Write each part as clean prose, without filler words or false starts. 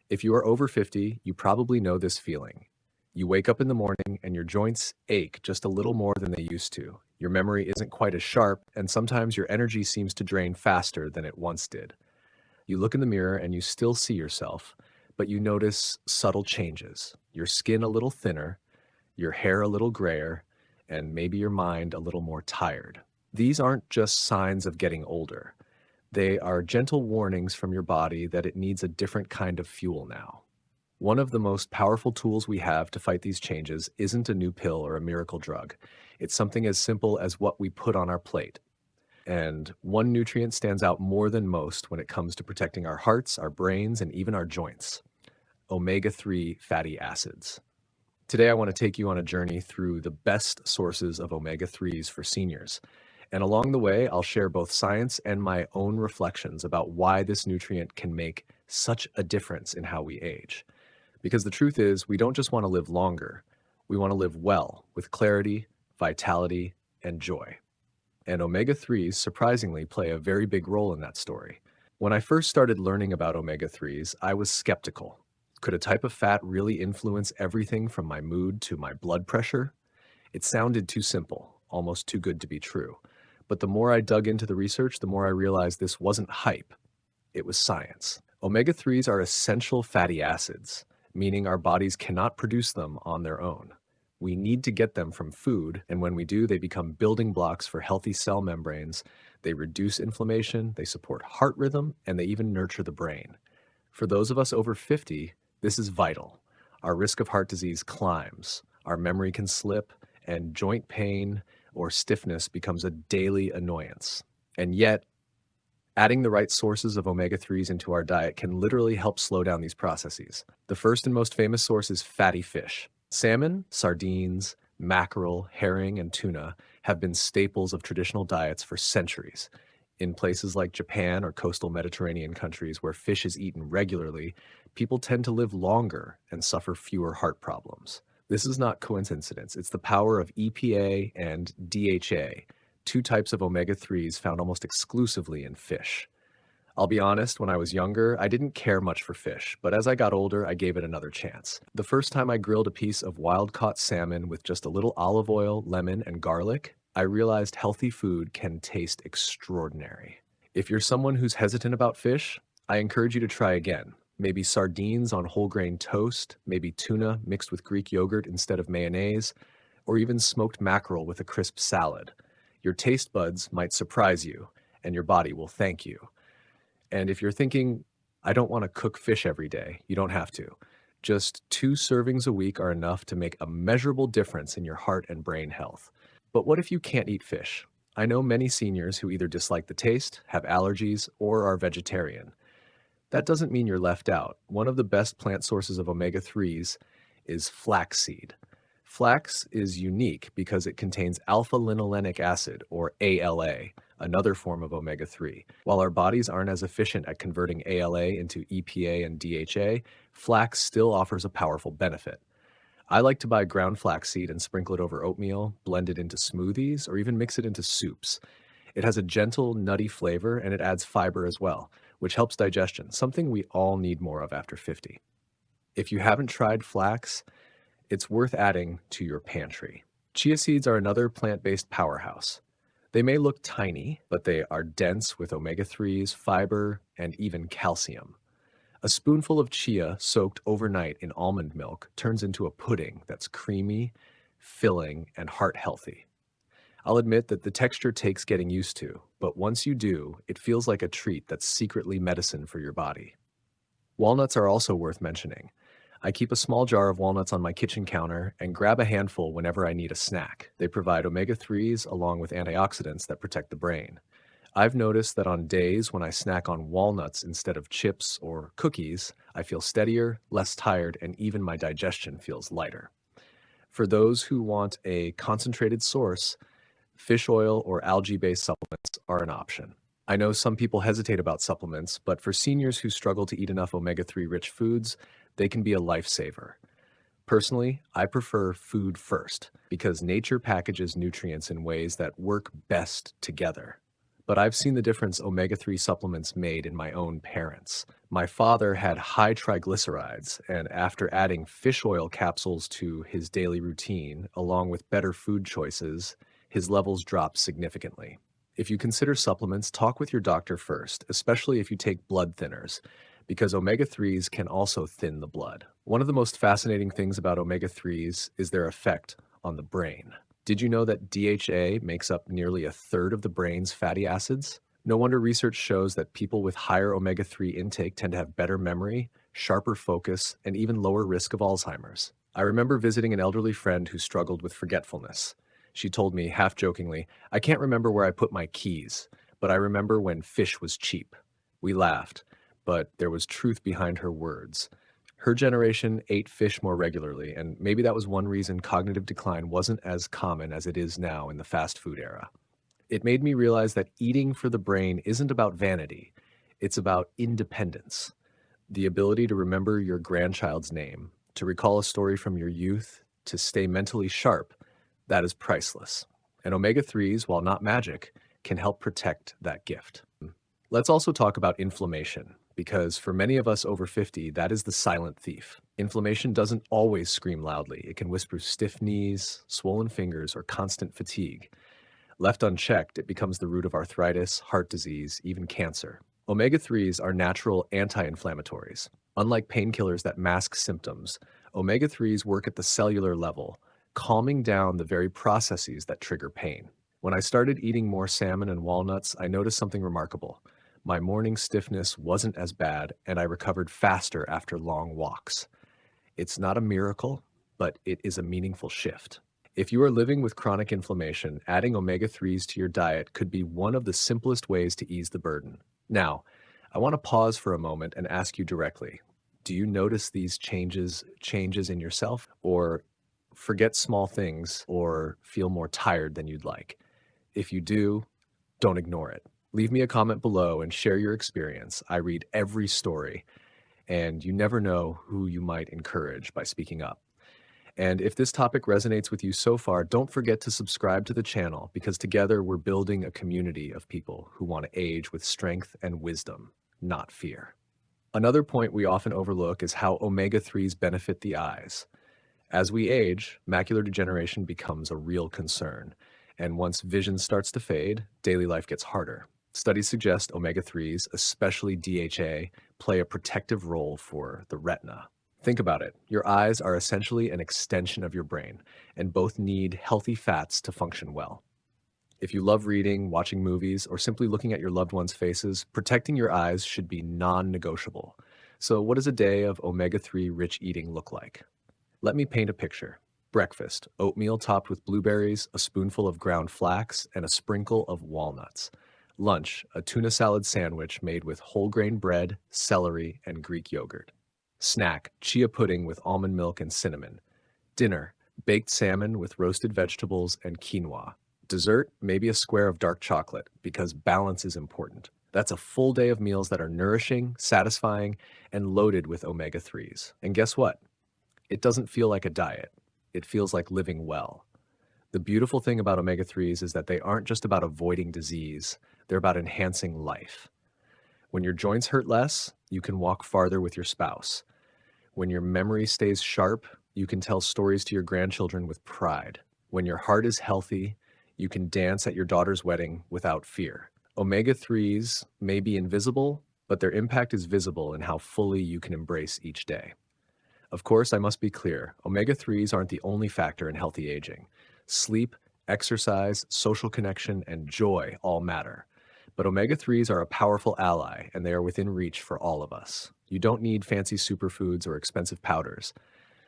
If you are over 50, you probably know this feeling. You wake up in the morning and your joints ache just a little more than they used to. Your memory isn't quite as sharp, and sometimes your energy seems to drain faster than it once did. You look in the mirror and you still see yourself, but you notice subtle changes. Your skin a little thinner, your hair a little grayer, and maybe your mind a little more tired. These aren't just signs of getting older. They are gentle warnings from your body that it needs a different kind of fuel now. One of the most powerful tools we have to fight these changes isn't a new pill or a miracle drug. It's something as simple as what we put on our plate. And one nutrient stands out more than most when it comes to protecting our hearts, our brains, and even our joints: omega-3 fatty acids. Today, I want to take you on a journey through the best sources of omega-3s for seniors. And along the way, I'll share both science and my own reflections about why this nutrient can make such a difference in how we age. Because the truth is, we don't just want to live longer, we want to live well, with clarity, vitality, and joy. And omega-3s surprisingly play a very big role in that story. When I first started learning about omega-3s, I was skeptical. Could a type of fat really influence everything from my mood to my blood pressure? It sounded too simple, almost too good to be true. But the more I dug into the research, the more I realized this wasn't hype. It was science. Omega-3s are essential fatty acids, meaning our bodies cannot produce them on their own. We need to get them from food, and when we do, they become building blocks for healthy cell membranes. They reduce inflammation, they support heart rhythm, and they even nurture the brain. For those of us over 50, this is vital. Our risk of heart disease climbs, our memory can slip, and joint pain or stiffness becomes a daily annoyance. And yet, adding the right sources of omega-3s into our diet can literally help slow down these processes. The first and most famous source is fatty fish. Salmon, sardines, mackerel, herring, and tuna have been staples of traditional diets for centuries. In places like Japan or coastal Mediterranean countries where fish is eaten regularly, people tend to live longer and suffer fewer heart problems. This is not coincidence. It's the power of EPA and DHA, two types of omega-3s found almost exclusively in fish. I'll be honest, when I was younger, I didn't care much for fish, but as I got older, I gave it another chance. The first time I grilled a piece of wild-caught salmon with just a little olive oil, lemon, and garlic, I realized healthy food can taste extraordinary. If you're someone who's hesitant about fish, I encourage you to try again. Maybe sardines on whole grain toast, maybe tuna mixed with Greek yogurt instead of mayonnaise, or even smoked mackerel with a crisp salad. Your taste buds might surprise you, and your body will thank you. And if you're thinking, I don't want to cook fish every day, you don't have to. Just 2 servings a week are enough to make a measurable difference in your heart and brain health. But what if you can't eat fish? I know many seniors who either dislike the taste, have allergies, or are vegetarian. That doesn't mean you're left out. One of the best plant sources of omega-3s is flaxseed. Flax is unique because it contains alpha-linolenic acid, or ALA, another form of omega-3. While our bodies aren't as efficient at converting ALA into EPA and DHA, flax still offers a powerful benefit. I like to buy ground flaxseed and sprinkle it over oatmeal, blend it into smoothies, or even mix it into soups. It has a gentle, nutty flavor, and it adds fiber as well, which helps digestion, something we all need more of after 50. If you haven't tried flax, it's worth adding to your pantry. Chia seeds are another plant-based powerhouse. They may look tiny, but they are dense with omega-3s, fiber, and even calcium. A spoonful of chia soaked overnight in almond milk turns into a pudding that's creamy, filling, and heart-healthy. I'll admit that the texture takes getting used to, but once you do, it feels like a treat that's secretly medicine for your body. Walnuts are also worth mentioning. I keep a small jar of walnuts on my kitchen counter and grab a handful whenever I need a snack. They provide omega-3s along with antioxidants that protect the brain. I've noticed that on days when I snack on walnuts instead of chips or cookies, I feel steadier, less tired, and even my digestion feels lighter. For those who want a concentrated source, fish oil or algae-based supplements are an option. I know some people hesitate about supplements, but for seniors who struggle to eat enough omega-3 rich foods, they can be a lifesaver. Personally, I prefer food first because nature packages nutrients in ways that work best together. but I've seen the difference omega-3 supplements made in my own parents. My father had high triglycerides, and after adding fish oil capsules to his daily routine, along with better food choices, his levels dropped significantly. If you consider supplements, talk with your doctor first, especially if you take blood thinners, because omega-3s can also thin the blood. One of the most fascinating things about omega-3s is their effect on the brain. Did you know that DHA makes up nearly a third of the brain's fatty acids? No wonder research shows that people with higher omega-3 intake tend to have better memory, sharper focus, and even lower risk of Alzheimer's. I remember visiting an elderly friend who struggled with forgetfulness. She told me, half jokingly, "I can't remember where I put my keys, but I remember when fish was cheap." We laughed, but there was truth behind her words. Her generation ate fish more regularly, and maybe that was one reason cognitive decline wasn't as common as it is now in the fast food era. It made me realize that eating for the brain isn't about vanity, it's about independence. The ability to remember your grandchild's name, to recall a story from your youth, to stay mentally sharp, that is priceless. And omega-3s, while not magic, can help protect that gift. Let's also talk about inflammation, because for many of us over 50, that is the silent thief. Inflammation doesn't always scream loudly. It can whisper stiff knees, swollen fingers, or constant fatigue. Left unchecked, it becomes the root of arthritis, heart disease, even cancer. Omega-3s are natural anti-inflammatories. Unlike painkillers that mask symptoms, omega-3s work at the cellular level, calming down the very processes that trigger pain. When I started eating more salmon and walnuts, I noticed something remarkable. My morning stiffness wasn't as bad, and I recovered faster after long walks. It's not a miracle, but it is a meaningful shift. If you are living with chronic inflammation, adding omega-3s to your diet could be one of the simplest ways to ease the burden. Now, I want to pause for a moment and ask you directly, do you notice these changes in yourself, or forget small things, or feel more tired than you'd like? If you do, don't ignore it. Leave me a comment below and share your experience. I read every story, and you never know who you might encourage by speaking up. And if this topic resonates with you so far, don't forget to subscribe to the channel, because together we're building a community of people who want to age with strength and wisdom, not fear. Another point we often overlook is how omega-3s benefit the eyes. As we age, macular degeneration becomes a real concern. And once vision starts to fade, daily life gets harder. Studies suggest omega-3s, especially DHA, play a protective role for the retina. Think about it. Your eyes are essentially an extension of your brain, and both need healthy fats to function well. If you love reading, watching movies, or simply looking at your loved ones' faces, protecting your eyes should be non-negotiable. So what does a day of omega-3 rich eating look like? Let me paint a picture. Breakfast: oatmeal topped with blueberries, a spoonful of ground flax, and a sprinkle of walnuts. Lunch: a tuna salad sandwich made with whole grain bread, celery, and Greek yogurt. Snack: chia pudding with almond milk and cinnamon. Dinner: baked salmon with roasted vegetables and quinoa. Dessert: maybe a square of dark chocolate, because balance is important. That's a full day of meals that are nourishing, satisfying, and loaded with omega-3s. And guess what? It doesn't feel like a diet. It feels like living well. The beautiful thing about omega-3s is that they aren't just about avoiding disease, they're about enhancing life. When your joints hurt less, you can walk farther with your spouse. When your memory stays sharp, you can tell stories to your grandchildren with pride. When your heart is healthy, you can dance at your daughter's wedding without fear. Omega-3s may be invisible, but their impact is visible in how fully you can embrace each day. Of course, I must be clear, omega-3s aren't the only factor in healthy aging. Sleep, exercise, social connection, and joy all matter. But omega-3s are a powerful ally, and they are within reach for all of us. You don't need fancy superfoods or expensive powders.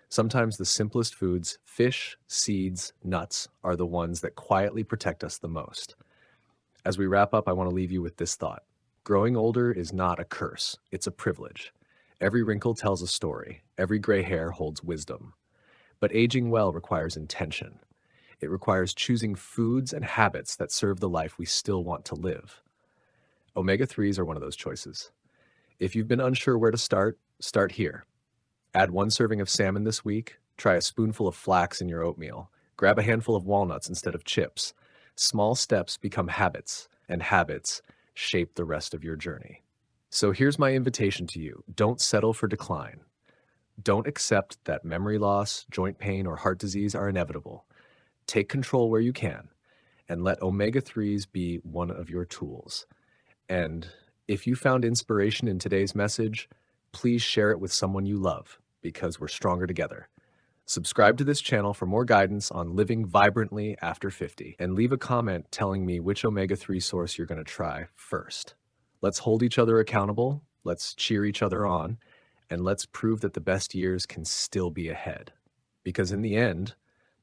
Sometimes the simplest foods, fish, seeds, nuts, are the ones that quietly protect us the most. As we wrap up, I want to leave you with this thought. Growing older is not a curse, it's a privilege. Every wrinkle tells a story. Every gray hair holds wisdom. But aging well requires intention. It requires choosing foods and habits that serve the life we still want to live. Omega-3s are one of those choices. If you've been unsure where to start, start here. Add 1 serving of salmon this week. Try a spoonful of flax in your oatmeal. Grab a handful of walnuts instead of chips. Small steps become habits, and habits shape the rest of your journey. So here's my invitation to you. Don't settle for decline. Don't accept that memory loss, joint pain, or heart disease are inevitable. Take control where you can and let omega-3s be one of your tools. And if you found inspiration in today's message, please share it with someone you love because we're stronger together. Subscribe to this channel for more guidance on living vibrantly after 50 and leave a comment telling me which omega-3 source you're going to try first. Let's hold each other accountable, let's cheer each other on, and let's prove that the best years can still be ahead. Because in the end,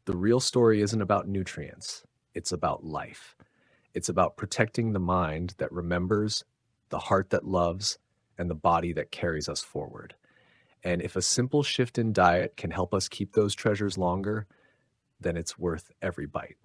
the real story isn't about nutrients, it's about life. It's about protecting the mind that remembers, the heart that loves, and the body that carries us forward. And if a simple shift in diet can help us keep those treasures longer, then it's worth every bite.